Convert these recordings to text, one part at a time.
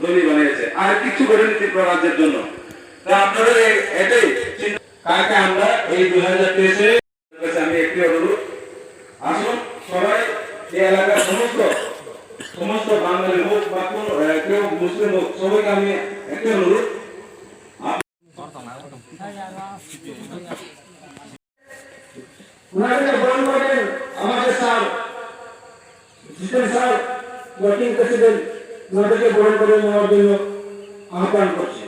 ধনী বানিয়েছে, আর কিছু করেনি ত্রিপুরা রাজ্যের জন্য। তা আপনারা এটাই কাকে আমরা এই 2023-এ আমি একটি অনুরোধ, আসুন সবাই এই এলাকার সমস্ত বাঙালি হোক বা কেউ মুসলিম হোক, সবাইকে আমি একটি অনুরোধ, আমাদের স্যার জিতেন স্যার ওয়ার্কিং প্রেসিডেন্ট ওনাদেরকে গ্রহণ করে নেওয়ার জন্য আহ্বান করছি।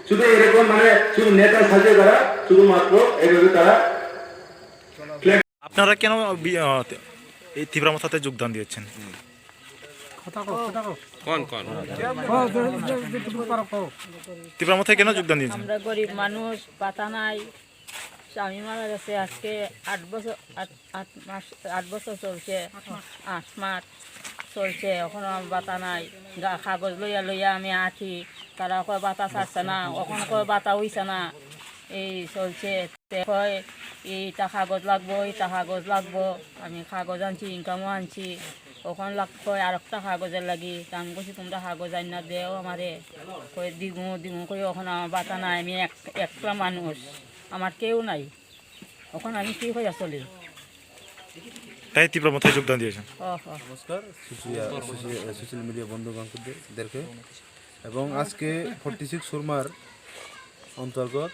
শুধু এরকম মানে শুধু নেতা সাজে তারা শুধুমাত্র এভাবে তারা। আপনারা কেন এই তীব্রমথাতে যোগদান দিয়েছেন? তীব্রমথায় কেন যোগদান দিয়েছেন? আমরা গরিব মানুষ, পাতা নাই, স্বামী মারা গেছে আজকে 8 বছর চলছে, 8 মাস চলছে, এখনো বাতা নাই। কাগজ লইয়া লইয়া আমি আছি, তারা কয় বাতা ছাড়ছে না, এখন কয় বাতা হইছে না, এই চলছে। কয় এইটা কাগজ লাগবো, এইটা কাগজ লাগবো। আমি কাগজ আনছি, ইনকামও আনছি, ওখান কয় আর একটা কাগজের লাগি। আমি বলছি তোমরা কাগজ আন না দেও আমারে, কয়ে দিমু কই ওখান আমার বাতা নাই। আমি একটা মানুষ, আমার কেউ নাই, ওখান আমি কি হয়ে চলি। তাই তীব্রমথায় যোগদান দিয়েছেন। নমস্কার সোশ্যাল মিডিয়া বন্ধু বান্ধবদেরকে, এবং আজকে 46 সুরমার অন্তর্গত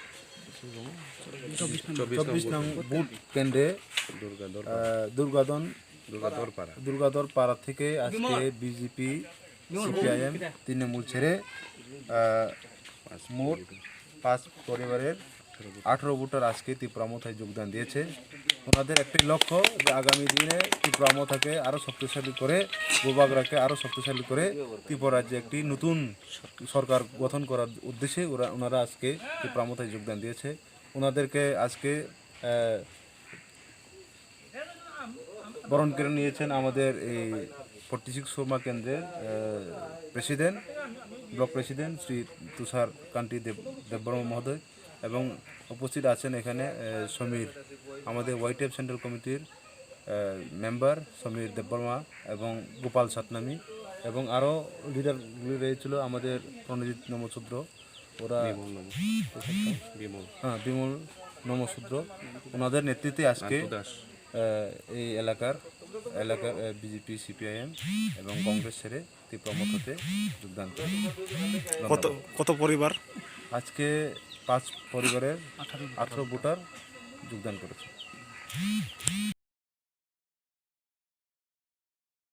24 নং বুথ কেন্দ্রে দুর্গাদর পাড়া থেকে আজকে বিজেপি সিপিআইএম তৃণমূল ছেড়ে মোট 5 পরিবারের 18 ভোটার আজকে তীব্রমথায় যোগদান দিয়েছে। ওনাদের একটাই লক্ষ্য যে আগামী দিনে তীব্রমথাকে আরও শক্তিশালী করে, গোবাগড়াকে আরও শক্তিশালী করে ত্রিপুরা রাজ্যে একটি নতুন সরকার গঠন করার উদ্দেশ্যে ওনারা আজকে তীব্রমথায় যোগদান দিয়েছে। ওনাদেরকে আজকে বরণ করে নিয়েছেন আমাদের এই 46 সুরমা কেন্দ্রের প্রেসিডেন্ট, ব্লক প্রেসিডেন্ট শ্রী তুষার কান্তি দেববর্মা মহোদয়, এবং উপস্থিত আছেন এখানে সমীর, আমাদের ওয়াইটিএফ সেন্ট্রাল কমিটির মেম্বার সমীর দেববর্মা এবং গোপাল সাতনামি, এবং আরও লিডারগুলি রয়েছিল আমাদের প্রণজিৎ নমশূদ্র, ওরা বিমল নমশূদ্র। ওনাদের নেতৃত্বে আজকে এই এলাকার বিজেপি সিপিআইএম এবং কংগ্রেস ছেড়ে তীব্রমথাতে যোগদান করে। কত পরিবার? আজকে 5 পরিবারের 18 ভোটার যোগদান করেছে।